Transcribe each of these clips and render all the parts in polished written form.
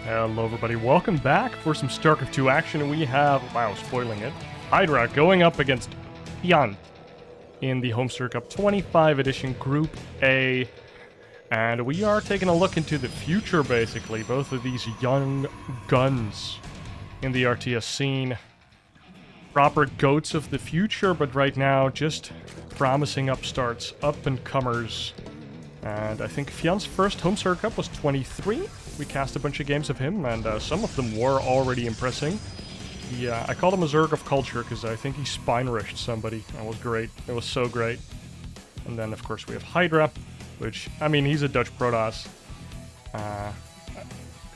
Hello everybody, welcome back for some StarCraft 2 action, and we have, wow, spoiling it, Highdra going up against Fjant in the Homestory Cup 25 edition Group A, and we are taking a look into the future, basically, both of these young guns in the RTS scene. Proper goats of the future, but right now just promising upstarts, up-and-comers. And I think Fjant's first Homestory Cup was 23. We cast a bunch of games of him, and some of them were already impressing. I called him a Zerg of culture because I think he spine-rushed somebody. That was great. It was so great. And then, of course, we have Highdra, which, I mean, he's a Dutch Protoss.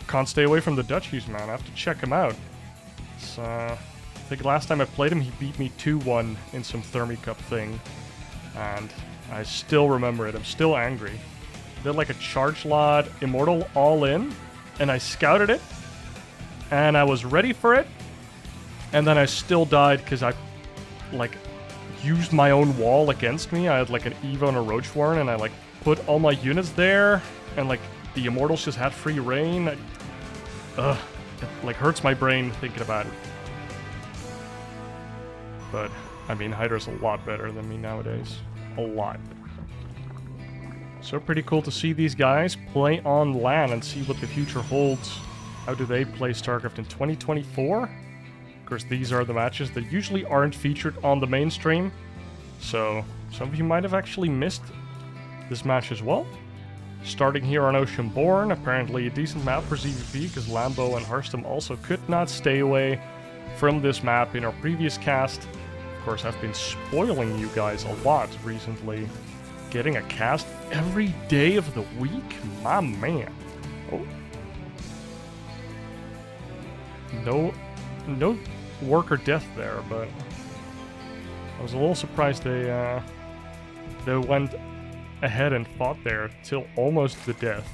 Can't stay away from the Dutchies, man. I have to check him out. So, I think last time I played him, he beat me 2-1 in some Thermi Cup thing. And I still remember it. I'm still angry. Did like a charge lot immortal all in, and I scouted it, and I was ready for it, and then I still died because I like used my own wall against me. I had like an Evo and a Roach Warren, and I like put all my units there, and like the immortals just had free reign. It like hurts my brain thinking about it. But I mean, Hydra's a lot better than me nowadays. A lot. So pretty cool to see these guys play on LAN and see what the future holds. How do they play StarCraft in 2024? Of course, these are the matches that usually aren't featured on the mainstream. So some of you might have actually missed this match as well. Starting here on Oceanborn, apparently a decent map for ZVP because Lambo and Hearthstone also could not stay away from this map in our previous cast. Of course, I've been spoiling you guys a lot recently. Getting a cast every day of the week? My man. Oh. No work or death there, but I was a little surprised they went ahead and fought there till almost the death.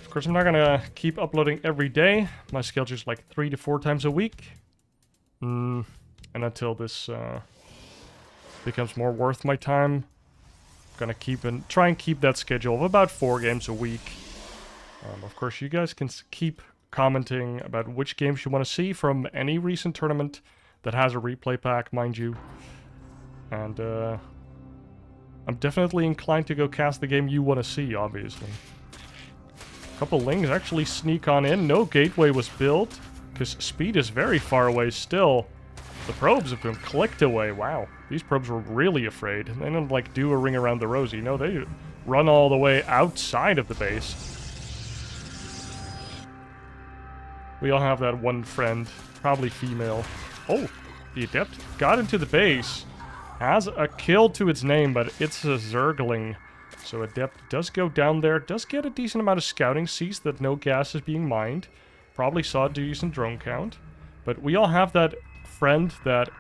Of course, I'm not gonna keep uploading every day. My schedule's like 3 to 4 times a week. And until this becomes more worth my time, I'm gonna try and keep that schedule of about 4 games a week. Of course, you guys can keep commenting about which games you want to see from any recent tournament that has a replay pack, mind you. And I'm definitely inclined to go cast the game you want to see, obviously. A couple lings actually sneak on in. No gateway was built because speed is very far away still. The probes have been clicked away. Wow. These probes were really afraid. They didn't, like, do a ring around the rosy. No, they run all the way outside of the base. We all have that one friend. Probably female. Oh, the Adept got into the base. Has a kill to its name, but it's a Zergling. So Adept does go down there. Does get a decent amount of scouting. Sees that no gas is being mined. Probably saw a decent drone count. But we all have that friend that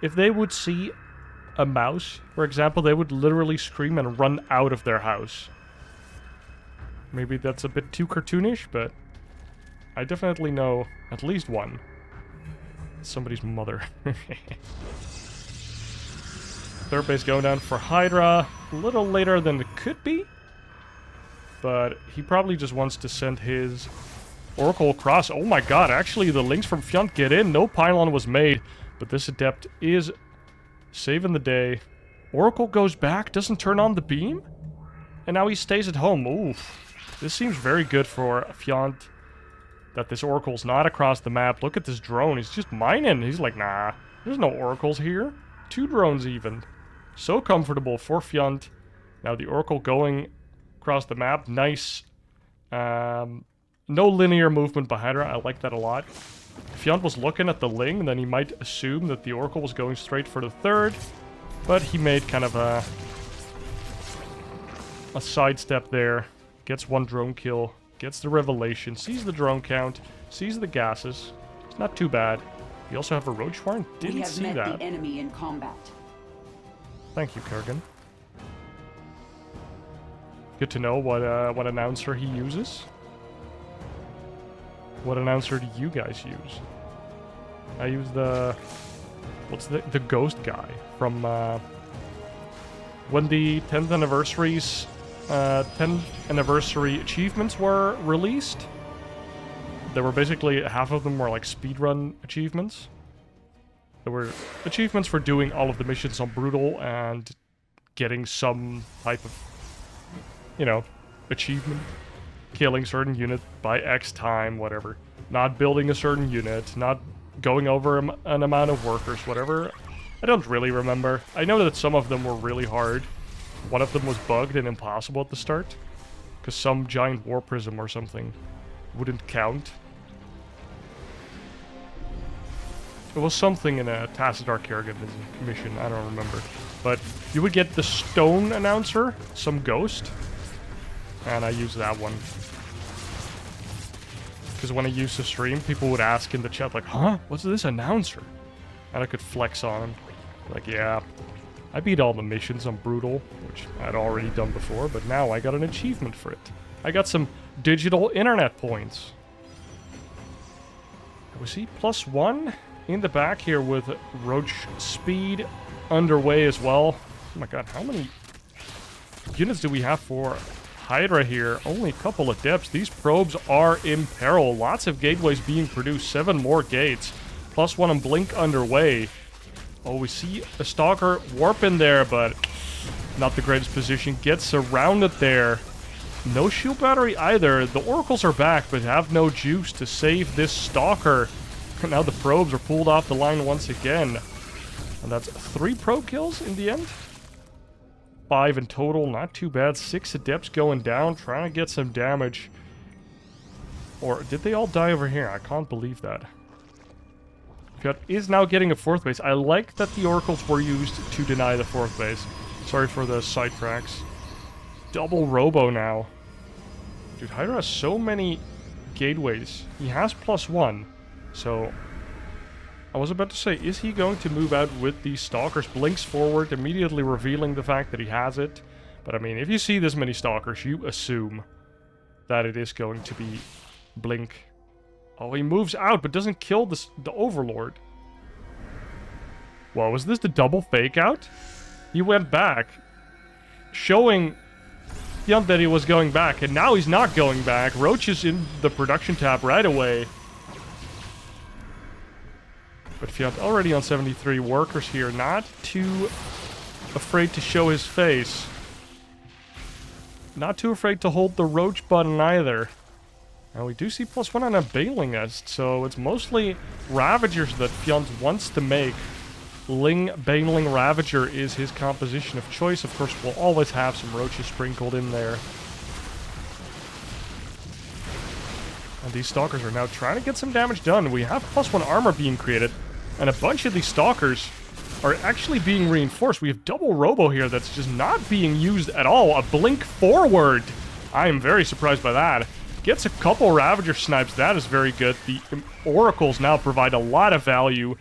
if they would see a mouse, for example, they would literally scream and run out of their house. Maybe that's a bit too cartoonish, but I definitely know at least one. Somebody's mother. Third base going down for Highdra. A little later than it could be, but he probably just wants to send his Oracle across. Oh my god, actually the links from Fjant get in. No pylon was made, but this Adept is saving the day. Oracle goes back, doesn't turn on the beam, and now he stays at home. Ooh, this seems very good for Fjant, that this Oracle's not across the map. Look at this drone, he's just mining. He's like, nah, there's no Oracles here. 2 drones even. So comfortable for Fjant. Now the Oracle going across the map, nice. No linear movement by Highdra, I like that a lot. If Fjant was looking at the Ling, then he might assume that the Oracle was going straight for the third, but he made kind of a sidestep there. Gets 1 drone kill, gets the revelation, sees the drone count, sees the gases. It's not too bad. We also have a Roach Warren. Didn't see that. We have met the enemy in combat. Thank you, Kurgan. Good to know what announcer he uses. What announcer do you guys use? I use the... What's the ghost guy from... when the 10th anniversaries 10th anniversary achievements were released. There were basically half of them were like speedrun achievements. There were achievements for doing all of the missions on Brutal and getting some type of, you know, achievement. Killing certain unit by X time, whatever. Not building a certain unit, not going over an amount of workers, whatever. I don't really remember. I know that some of them were really hard. One of them was bugged and impossible at the start. Because some giant war prism or something wouldn't count. It was something in a Tassadar Kerrigan mission, I don't remember. But you would get the stone announcer, some ghost. And I used that one. Because when I used to stream, people would ask in the chat like, huh? What's this announcer? And I could flex on him. Like, yeah. I beat all the missions on Brutal, which I'd already done before, but now I got an achievement for it. I got some digital internet points. We see +1 in the back here with Roach speed underway as well. Oh my god, how many units do we have for Highdra here? Only a couple of depths. These probes are in peril. Lots of gateways being produced. 7 more gates. +1 and Blink underway. Oh, we see a Stalker warp in there, but not the greatest position. Gets surrounded there. No shield battery either. The Oracles are back, but have no juice to save this Stalker. Now the probes are pulled off the line once again. And that's 3 probe kills in the end. 5 in total, not too bad. 6 adepts going down, trying to get some damage. Or did they all die over here? I can't believe that. Fjant is now getting a 4th base. I like that the Oracles were used to deny the 4th base. Sorry for the sidetracks. Double Robo now. Dude, Highdra has so many gateways. He has +1. So, I was about to say, is he going to move out with these Stalkers? Blinks forward, immediately revealing the fact that he has it. But I mean, if you see this many Stalkers, you assume that it is going to be Blink. Oh, he moves out, but doesn't kill the Overlord. Whoa, was this the double fake out? He went back, showing Fjant that he was going back, and now he's not going back. Roach is in the production tab right away. But Fjant already on 73 workers here, not too afraid to show his face. Not too afraid to hold the Roach button either. And we do see +1 on a Baneling Nest, so it's mostly Ravagers that Fjant wants to make. Ling Baneling Ravager is his composition of choice. Of course, we'll always have some Roaches sprinkled in there. And these Stalkers are now trying to get some damage done. We have +1 armor being created. And a bunch of these Stalkers are actually being reinforced. We have double Robo here that's just not being used at all. A Blink forward. I am very surprised by that. Gets a couple Ravager snipes. That is very good. The Oracles now provide a lot of value.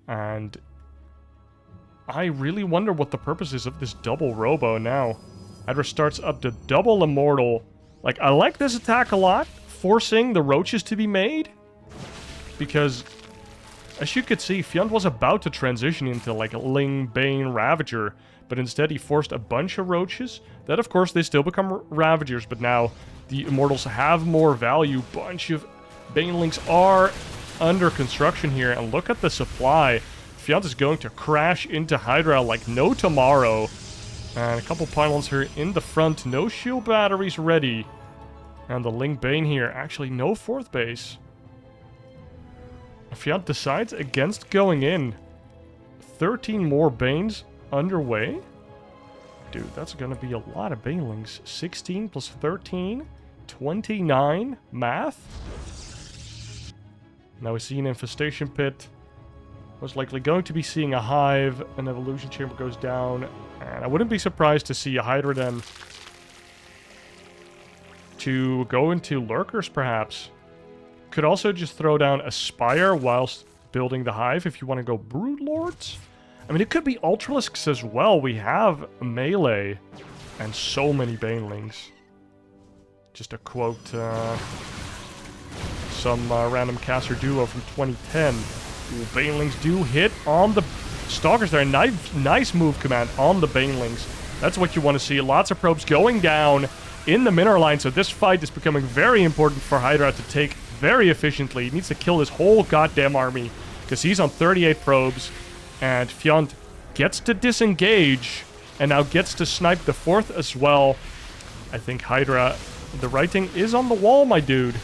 And I really wonder what the purpose is of this double Robo now. Highdra starts up to double Immortal. Like, I like this attack a lot. Forcing the Roaches to be made. Because, as you could see, Fjant was about to transition into like a Ling, Bane, Ravager. But instead he forced a bunch of Roaches. That, of course, they still become Ravagers. But now the Immortals have more value. Bunch of Banelings are under construction here. And look at the supply. Fjant is going to crash into Highdra like no tomorrow. And a couple pylons here in the front. No shield batteries ready. And the Ling Bane here. Actually, no 4th base. Fjant decides against going in. 13 more Banes underway. Dude, that's going to be a lot of Banelings. 16 plus 13. 29. Math. Now we see an Infestation Pit. Most likely going to be seeing a Hive. An Evolution Chamber goes down. And I wouldn't be surprised to see a Highdra then to go into Lurkers, perhaps. Could also just throw down a Spire whilst building the Hive if you want to go Broodlords. I mean, it could be Ultralisks as well. We have melee and so many Banelings. Just to quote some random caster duo from 2010. Ooh, Banelings do hit on the Stalkers there. Nice move command on the Banelings. That's what you want to see. Lots of probes going down in the mineral line, so this fight is becoming very important for Highdra to take very efficiently. He needs to kill his whole goddamn army, because he's on 38 probes, and Fjant gets to disengage, and now gets to snipe the 4th as well. I think Highdra, the writing is on the wall, my dude.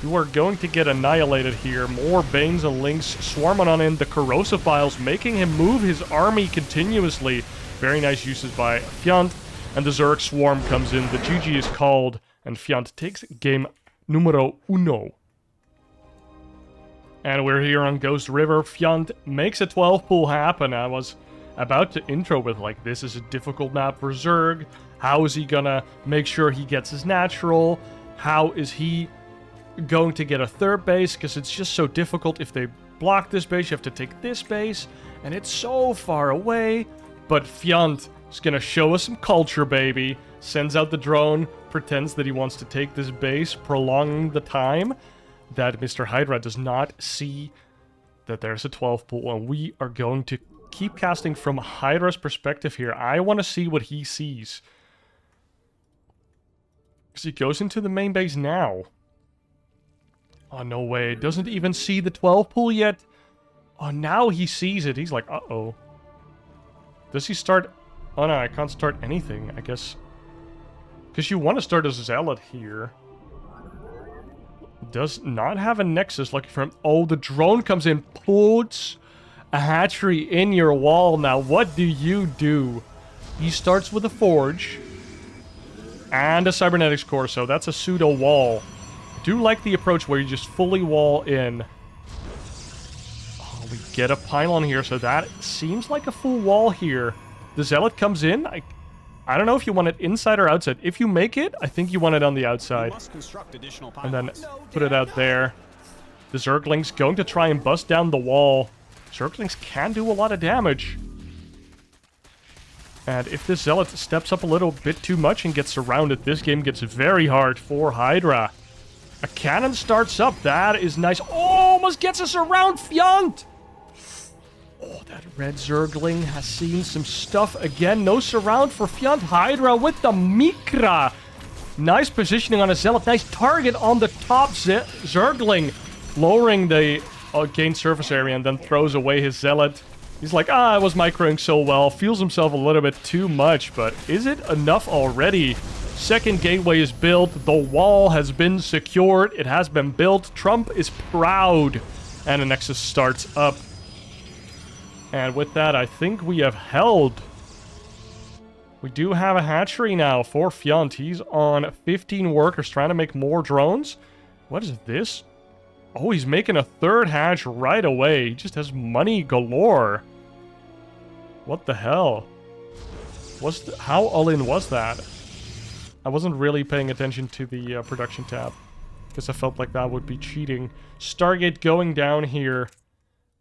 You are going to get annihilated here. More Banes and Lynx swarming on in. The Corrosive Biles making him move his army continuously. Very nice uses by Fjant. And the Zerg swarm comes in. The GG is called. And Fjant takes game numero uno. And we're here on Ghost River. Fjant makes a 12 pool happen. I was about to intro with, like, this is a difficult map for Zerg. How is he gonna make sure he gets his natural? How is he going to get a 3rd base? Because it's just so difficult. If they block this base, you have to take this base. And it's so far away. But Fjant is gonna show us some culture, baby. Sends out the drone. Pretends that he wants to take this base. Prolonging the time that Mr. Highdra does not see that there's a 12 pool. And we are going to keep casting from Hydra's perspective here. I want to see what he sees. Because he goes into the main base now. Oh, no way. Doesn't even see the 12 pool yet. Oh, now he sees it. He's like, uh-oh. Does he start... Oh, no, I can't start anything, I guess. Because you want to start a Zealot here. Does not have a Nexus, lucky for him. Oh, the drone comes in, puts a hatchery in your wall. Now, what do? He starts with a Forge and a Cybernetics Core, so that's a pseudo wall. I do like the approach where you just fully wall in. Oh, we get a pylon here, so that seems like a full wall here. The Zealot comes in. I don't know if you want it inside or outside. If you make it, I think you want it on the outside. And then put it out there. The Zergling's going to try and bust down the wall. Zerglings can do a lot of damage. And if this Zealot steps up a little bit too much and gets surrounded, this game gets very hard for Highdra. A cannon starts up. That is nice. Oh, almost gets us around Fjant. Oh, that red Zergling has seen some stuff again. No surround for Fjant. Highdra with the Mikra. Nice positioning on a Zealot. Nice target on the top Zergling. Lowering the gained surface area and then throws away his Zealot. He's like, I was microing so well. Feels himself a little bit too much, but is it enough already? Second gateway is built. The wall has been secured. It has been built. Trump is proud. And the Nexus starts up. And with that, I think we have held. We do have a hatchery now for Fjant. He's on 15 workers trying to make more drones. What is this? Oh, he's making a 3rd hatch right away. He just has money galore. What the hell? How all-in was that? I wasn't really paying attention to the production tab. Because I felt like that would be cheating. Stargate going down here.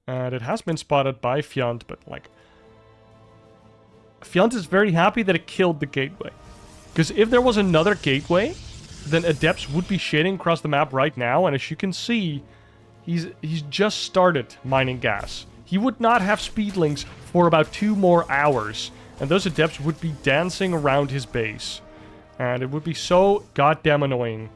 And it has been spotted by Fjant, but like... Fjant is very happy that it killed the gateway. Because if there was another gateway, then Adepts would be shading across the map right now, and as you can see, he's just started mining gas. He would not have speedlings for about 2 more hours, and those Adepts would be dancing around his base. And it would be so goddamn annoying.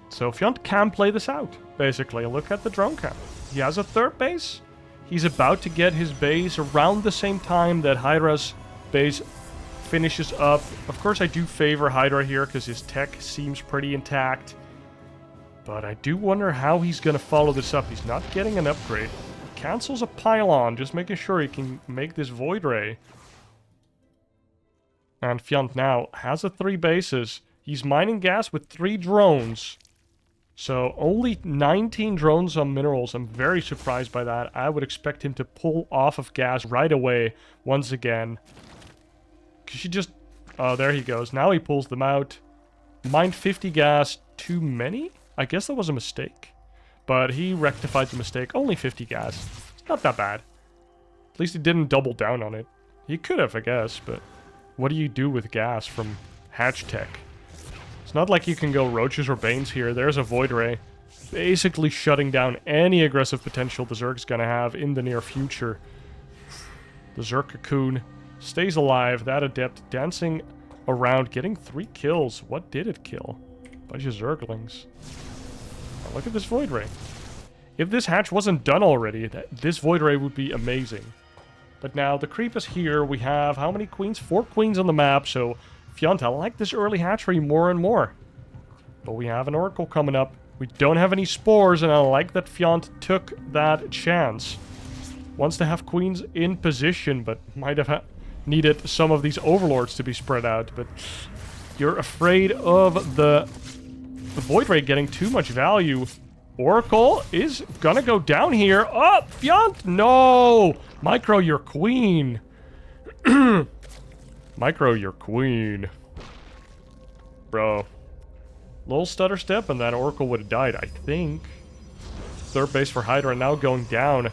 So Fjant can play this out, basically. Look at the drone count. He has a 3rd base. He's about to get his base around the same time that Hydra's base finishes up. Of course, I do favor Highdra here because his tech seems pretty intact. But I do wonder how he's going to follow this up. He's not getting an upgrade. He cancels a pylon, just making sure he can make this Void Ray. And Fjant now has a 3 bases. He's mining gas with 3 drones. So only 19 drones on minerals. I'm very surprised by that. I would expect him to pull off of gas right away once again. Because he just... Oh, there he goes. Now he pulls them out. Mined 50 gas. Too many? I guess that was a mistake. But he rectified the mistake. Only 50 gas. It's not that bad. At least he didn't double down on it. He could have, I guess, but... What do you do with gas from hatch tech? It's not like you can go Roaches or Banes here. There's a Void Ray. Basically shutting down any aggressive potential the Zerg's gonna have in the near future. The Zerg Cocoon stays alive. That Adept dancing around, getting 3 kills. What did it kill? Bunch of Zerglings. Oh, look at this Void Ray. If this hatch wasn't done already, this Void Ray would be amazing. But now the creep is here. We have how many queens? 4 queens on the map. So Fjant, I like this early hatchery more and more. But we have an Oracle coming up. We don't have any spores, and I like that Fjant took that chance. Wants to have queens in position, but might have needed some of these overlords to be spread out. But you're afraid of the Void Ray getting too much value. Oracle is gonna go down here. Oh, Fjant! No! Micro your queen. Micro your queen. Bro. Little stutter step and that Oracle would have died, I think. Third base for Highdra now going down.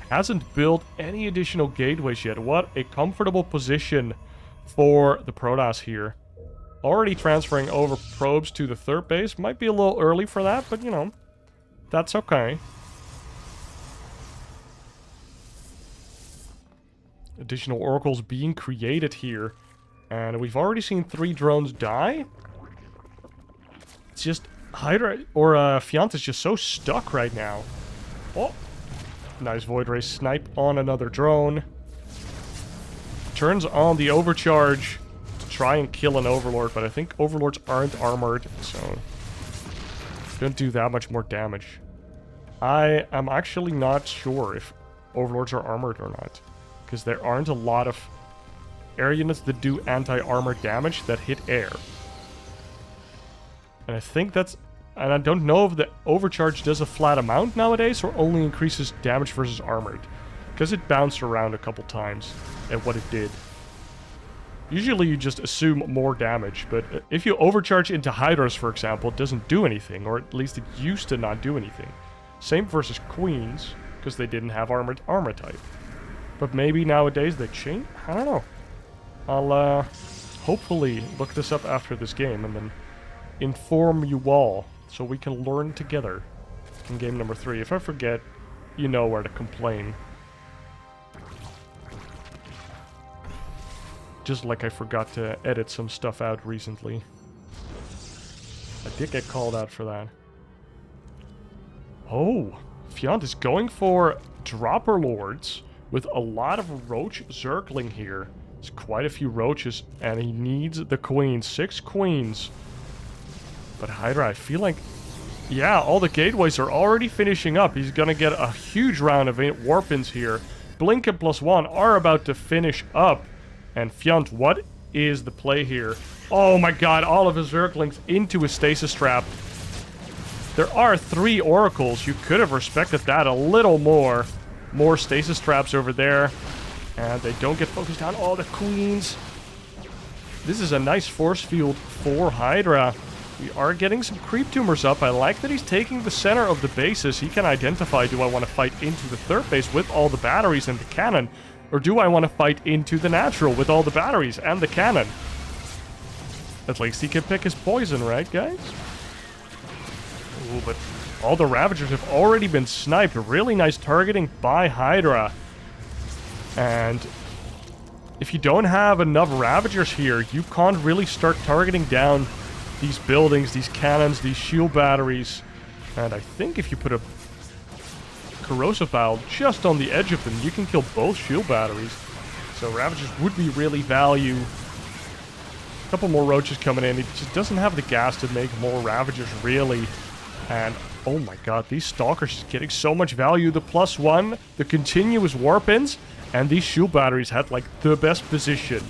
Hasn't built any additional gateways yet. What a comfortable position for the Protoss here. Already transferring over probes to the third base. Might be a little early for that, but you know, that's okay. Additional oracles being created here. And we've already seen 3 drones die. It's just Highdra or Fjant is just so stuck right now. Oh, nice Void Ray snipe on another drone. Turns on the overcharge to try and kill an overlord, but I think overlords aren't armored, so don't do that much more damage. I am actually not sure if overlords are armored or not, because there aren't a lot of air units that do anti-armor damage that hit air. And I think that's... And I don't know if the overcharge does a flat amount nowadays or only increases damage versus armored. Because it bounced around a couple times at what it did. Usually you just assume more damage, but if you overcharge into Hydras, for example, it doesn't do anything, or at least it used to not do anything. Same versus Queens, because they didn't have armored armor type. But maybe nowadays they change? I don't know. I'll hopefully look this up after this game and then inform you all so we can learn together in game number 3. If I forget, you know where to complain. Just like I forgot to edit some stuff out recently. I did get called out for that. Oh, Fjant is going for Dropper Lords with a lot of Roach Zergling here. There's quite a few Roaches, and he needs the Queens. 6 Queens. But Highdra, I feel like... Yeah, all the gateways are already finishing up. He's gonna get a huge round of Warpins here. Blink and +1 are about to finish up. And Fjant, what is the play here? Oh my god, all of his Zerglings into a stasis trap. There are 3 oracles. You could have respected that a little more. More stasis traps over there. And they don't get focused on all the queens. This is a nice force field for Highdra. We are getting some creep tumors up. I like that he's taking the center of the bases. He can identify, do I want to fight into the third base with all the batteries and the cannon? Or do I want to fight into the natural with all the batteries and the cannon? At least he can pick his poison, right, guys? Ooh, but all the Ravagers have already been sniped. Really nice targeting by Highdra. And if you don't have enough Ravagers here, you can't really start targeting down these buildings, these cannons, these shield batteries. And I think if you put a corrosive valve just on the edge of them, you can kill both shield batteries. So Ravagers would be really value. A couple more Roaches coming in. It just doesn't have the gas to make more Ravagers, really. And oh my god, these Stalkers are getting so much value. The +1, the continuous Warpins, and these shield batteries had like the best position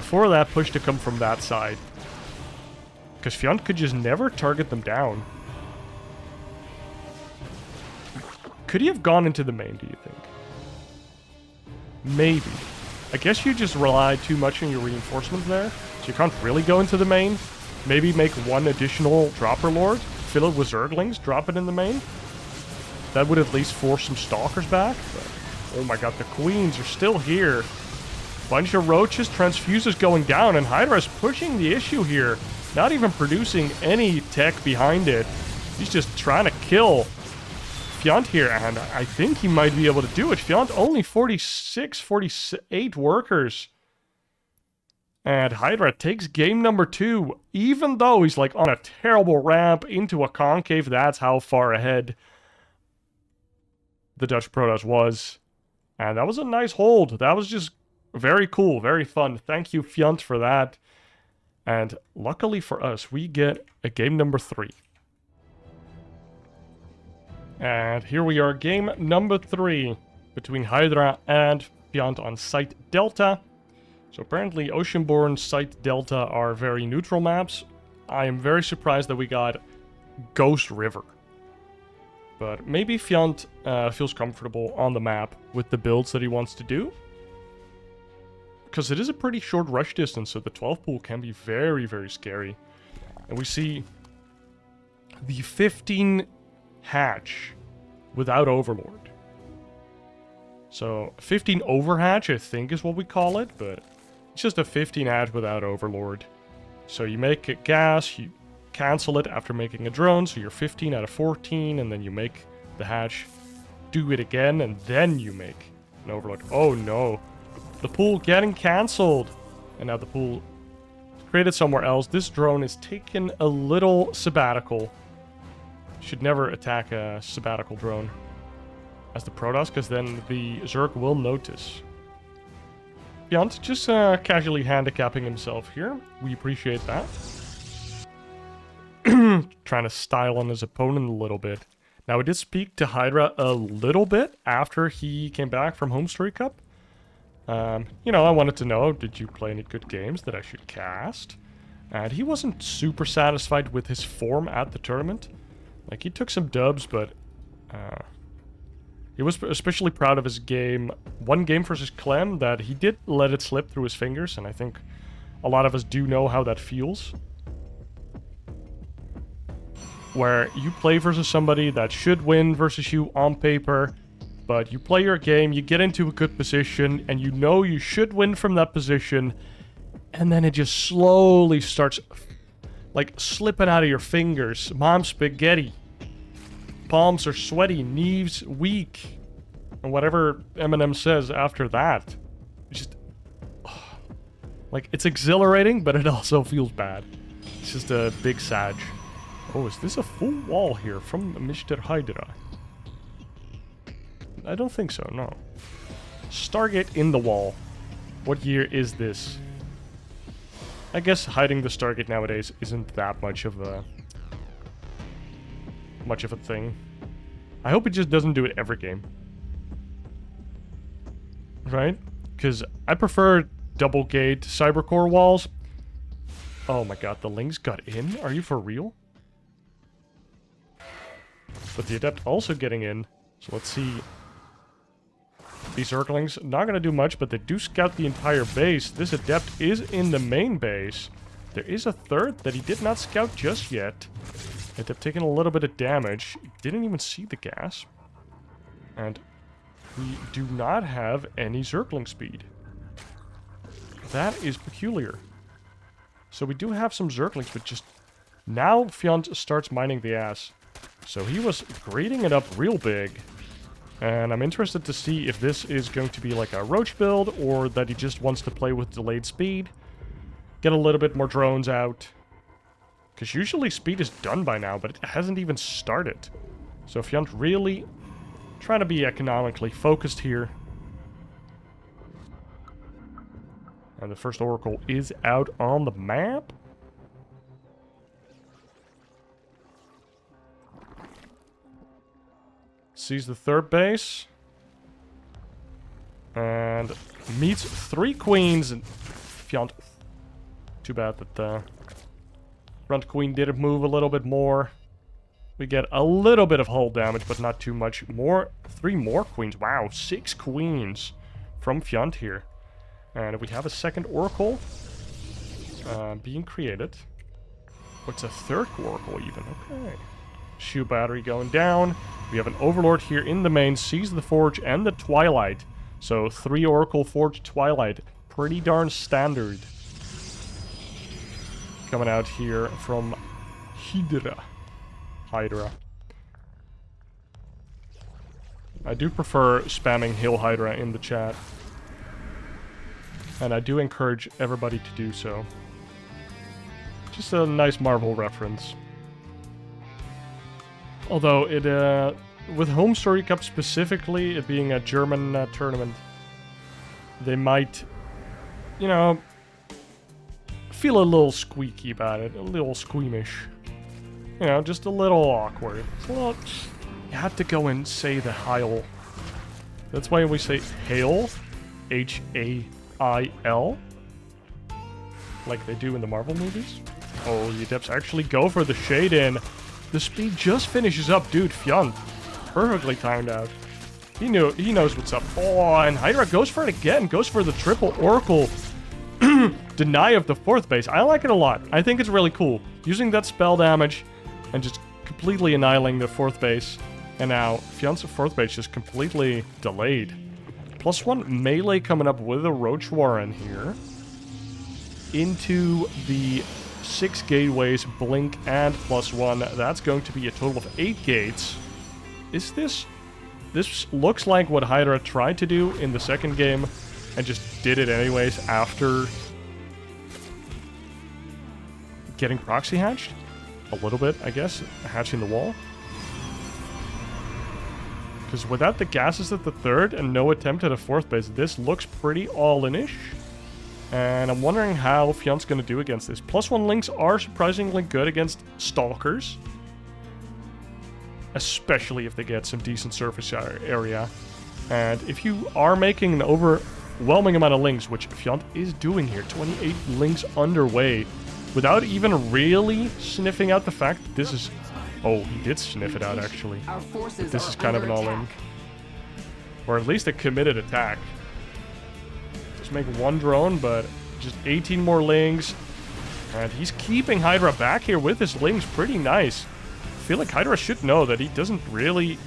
for that push to come from that side. Because Fjant could just never target them down. Could he have gone into the main, do you think? Maybe. I guess you just relied too much on your reinforcements there. So you can't really go into the main. Maybe make 1 additional Dropper Lord. Fill it with Zerglings. Drop it in the main. That would at least force some Stalkers back. But, oh my god, the Queens are still here. Bunch of Roaches. Transfusers going down. And Highdra is pushing the issue here. Not even producing any tech behind it. He's just trying to kill Fjant here, and I think he might be able to do it. Fjant only 46, 48 workers. And Highdra takes game number 2, even though he's like on a terrible ramp into a concave. That's how far ahead the Dutch Protoss was. And that was a nice hold. That was just very cool, very fun. Thank you, Fjant, for that. And luckily for us, we get a game number 3. And here we are, game number 3 between Highdra and Fjant on Site Delta. So apparently Oceanborn, Site Delta are very neutral maps. I am very surprised that we got Ghost River. But maybe Fjant feels comfortable on the map with the builds that he wants to do. Because it is a pretty short rush distance, so the 12 pool can be very, very scary. And we see the 15 hatch without Overlord. So 15 overhatch, I think, is what we call it, but it's just a 15 hatch without Overlord. So you make a gas, you cancel it after making a drone, so you're 15 out of 14, and then you make the hatch, do it again, and then you make an Overlord. Oh no. The pool getting cancelled. And now the pool is created somewhere else. This drone is taking a little sabbatical. Should never attack a sabbatical drone as the Protoss, because then the Zerg will notice. Fjant just casually handicapping himself here. We appreciate that. Trying to style on his opponent a little bit. Now, we did speak to Highdra a little bit after he came back from Homestory Cup. You know, I wanted to know, did you play any good games that I should cast? And he wasn't super satisfied with his form at the tournament. Like, he took some dubs, but he was especially proud of his game. One game versus Clem that he did let it slip through his fingers, and I think a lot of us do know how that feels. Where you play versus somebody that should win versus you on paper, but you play your game, you get into a good position, and you know you should win from that position, and then it just slowly starts, like, slipping out of your fingers. Mom's spaghetti. Palms are sweaty, knees weak, and whatever Eminem says after that. It's just, like, it's exhilarating, but it also feels bad. It's just a big sag. Oh, is this a full wall here from Mr. Highdra? I don't think so, no. Stargate in the wall. What year is this? I guess hiding the Stargate nowadays isn't that much of a thing. I hope it just doesn't do it every game. Right? Because I prefer double gate cybercore walls. Oh my god, the Lynx got in? Are you for real? But the Adept also getting in. So let's see. These Zerglings, not going to do much, but they do scout the entire base. This Adept is in the main base. There is a third that he did not scout just yet. Adept taking a little bit of damage. Didn't even see the gas. And we do not have any Zergling speed. That is peculiar. So we do have some Zerglings, but just... Now Fjant starts mining the ass. So he was grading it up real big. And I'm interested to see if this is going to be like a roach build, or that he just wants to play with delayed speed. Get a little bit more drones out. Because usually speed is done by now, but it hasn't even started. So Fjant really trying to be economically focused here. And the first Oracle is out on the map. Sees the third base. And meets 3 queens. And Fjant. Too bad that the front queen didn't move a little bit more. We get a little bit of hull damage, but not too much. 3 more queens. Wow, 6 queens from Fjant here. And we have a second Oracle being created. Oh, it's a third Oracle even. Okay. Shoe battery going down. We have an Overlord here in the main. Sees the Forge and the Twilight. So 3 Oracle, Forge, Twilight. Pretty darn standard. Coming out here from Highdra. I do prefer spamming Hail Hydra in the chat. And I do encourage everybody to do so. Just a nice Marvel reference. Although it, with Homestory Cup specifically, it being a German tournament, they might, you know, feel a little squeaky about it, a little squeamish. You know, just a little awkward. It's a little, you have to go and say the Heil. That's why we say Hail, H-A-I-L, like they do in the Marvel movies. Oh, Udeps actually go for the shade in. The speed just finishes up, dude. Fjant, perfectly timed out. He knows what's up. Oh, and Highdra goes for it again. Goes for the triple Oracle. Deny of the 4th base. I like it a lot. I think it's really cool. Using that spell damage and just completely annihilating the 4th base. And now, Fjant's 4th base just completely delayed. +1 melee coming up with a Roach Warren here. Into the 6 gateways, blink, and +1. That's going to be a total of 8 gates. Is this... This looks like what Highdra tried to do in the second game, and just did it anyways after getting proxy hatched. A little bit, I guess, hatching the wall. Because without the gases at the 3rd and no attempt at a 4th base, this looks pretty all-in-ish. And I'm wondering how Fjant's going to do against this. +1 links are surprisingly good against Stalkers. Especially if they get some decent surface area. And if you are making an overwhelming amount of links, which Fjant is doing here, 28 links underway, without even really sniffing out the fact that this is... Oh, he did sniff it out, actually. This is kind of an all-in. Or at least a committed attack. Just make 1 drone, but just 18 more links. And he's keeping Highdra back here with his links. Pretty nice. I feel like Highdra should know that he doesn't really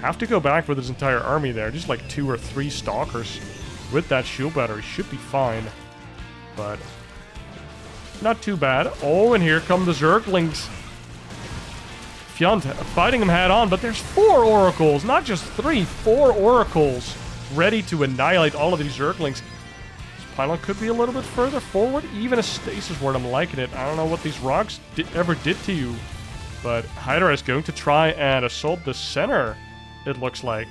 have to go back with his entire army there. Just like 2 or 3 Stalkers with that shield battery should be fine. But not too bad. Oh, and here come the Zerglings. Fjant fighting him head on, but there's 4 Oracles, not just 3, 4 Oracles ready to annihilate all of these Zerglings. This pylon could be a little bit further forward, even a stasis ward. I'm liking it. I don't know what these rocks ever did to you. But Highdra is going to try and assault the center, it looks like.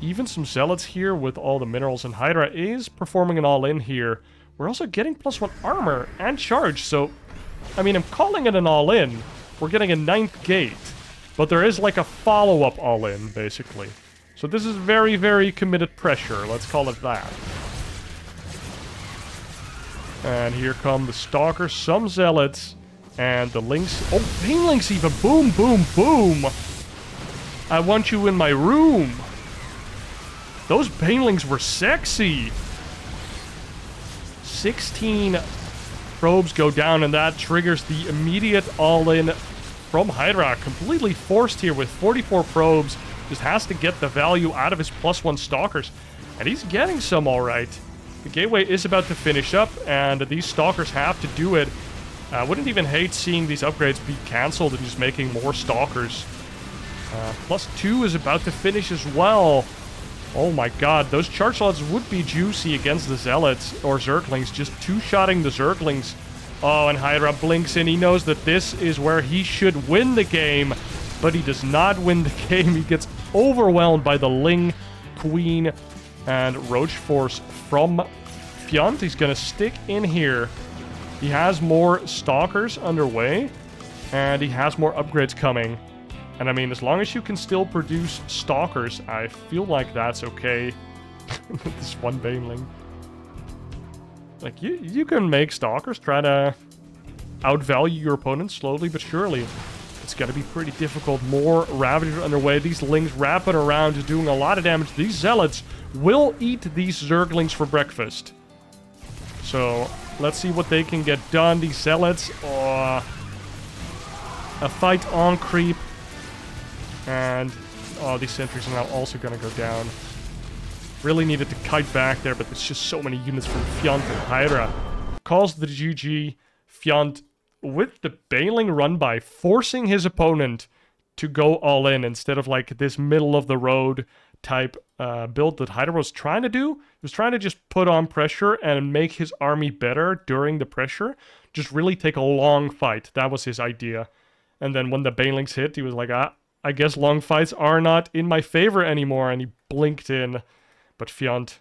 Even some Zealots here with all the minerals, and Highdra is performing an all-in here. We're also getting +1 armor and charge, so... I mean, I'm calling it an all-in. We're getting a 9th gate. But there is like a follow-up all-in, basically. So this is very, very committed pressure, let's call it that. And here come the Stalkers, some Zealots... And the links... Oh, Pain Links even! Boom, boom, boom! I want you in my room! Those Pain Links were sexy! 16 probes go down, and that triggers the immediate all-in from Highdra. Completely forced here with 44 probes. Just has to get the value out of his +1 Stalkers. And he's getting some alright. The gateway is about to finish up, and these Stalkers have to do it. I wouldn't even hate seeing these upgrades be cancelled and just making more Stalkers. +2 is about to finish as well. Oh my god, those charge slots would be juicy against the Zealots or Zerglings, just two-shotting the Zerglings. Oh, and Highdra blinks in. He knows that this is where he should win the game, but he does not win the game. He gets overwhelmed by the Ling, Queen, and Roach Force from Fjant. He's going to stick in here. He has more Stalkers underway, and he has more upgrades coming. And I mean, as long as you can still produce Stalkers, I feel like that's okay. This one Baneling. Like, you can make Stalkers, try to outvalue your opponent slowly but surely. It's gonna be pretty difficult. More Ravagers underway. These Lings wrapping around, just doing a lot of damage. These Zealots will eat these Zerglings for breakfast. So, let's see what they can get done. These Zealots, a fight on creep. And, these sentries are now also gonna go down. Really needed to kite back there, but there's just so many units from Fjant and Highdra. Calls the GG. Fjant with the Baneling run by, forcing his opponent to go all in instead of like this middle of the road type build that Highdra was trying to do. He was trying to just put on pressure and make his army better during the pressure. Just really take a long fight. That was his idea. And then when the Banelings hit, he was like, I guess long fights are not in my favor anymore. And he blinked in. But Fjant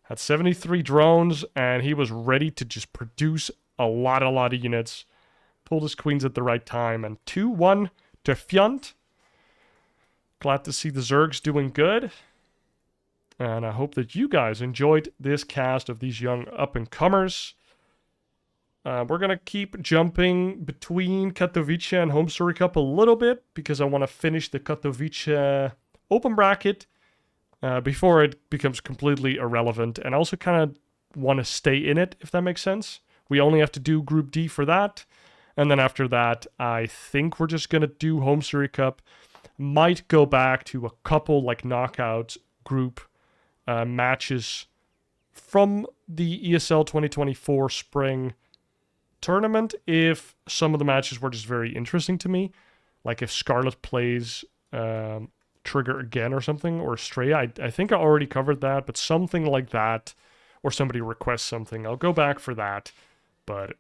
had 73 drones, and he was ready to just produce a lot of units. Pulled his queens at the right time. And 2-1 to Fjant. Glad to see the Zergs doing good. And I hope that you guys enjoyed this cast of these young up-and-comers. We're going to keep jumping between Katowice and Homestory Cup a little bit, because I want to finish the Katowice open bracket before it becomes completely irrelevant. And I also kind of want to stay in it, if that makes sense. We only have to do Group D for that. And then after that, I think we're just going to do Homestory Cup. Might go back to a couple like knockout group matches from the ESL 2024 spring tournament if some of the matches were just very interesting to me. Like if Scarlet plays Trigger again or something, or Stray. I think I already covered that, but something like that, or somebody requests something, I'll go back for that. But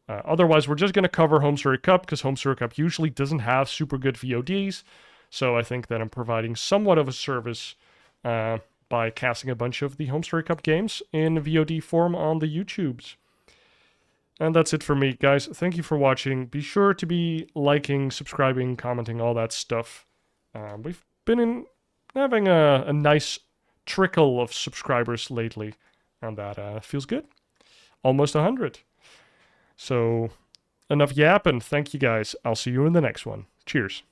otherwise, we're just going to cover Homestory Cup, because Homestory Cup usually doesn't have super good VODs. So I think that I'm providing somewhat of a service by casting a bunch of the Homestory Cup games in VOD form on the YouTubes. And that's it for me, guys. Thank you for watching. Be sure to be liking, subscribing, commenting, all that stuff. We've been having a nice trickle of subscribers lately, and that feels good. Almost 100. So, enough yapping. Thank you, guys. I'll see you in the next one. Cheers.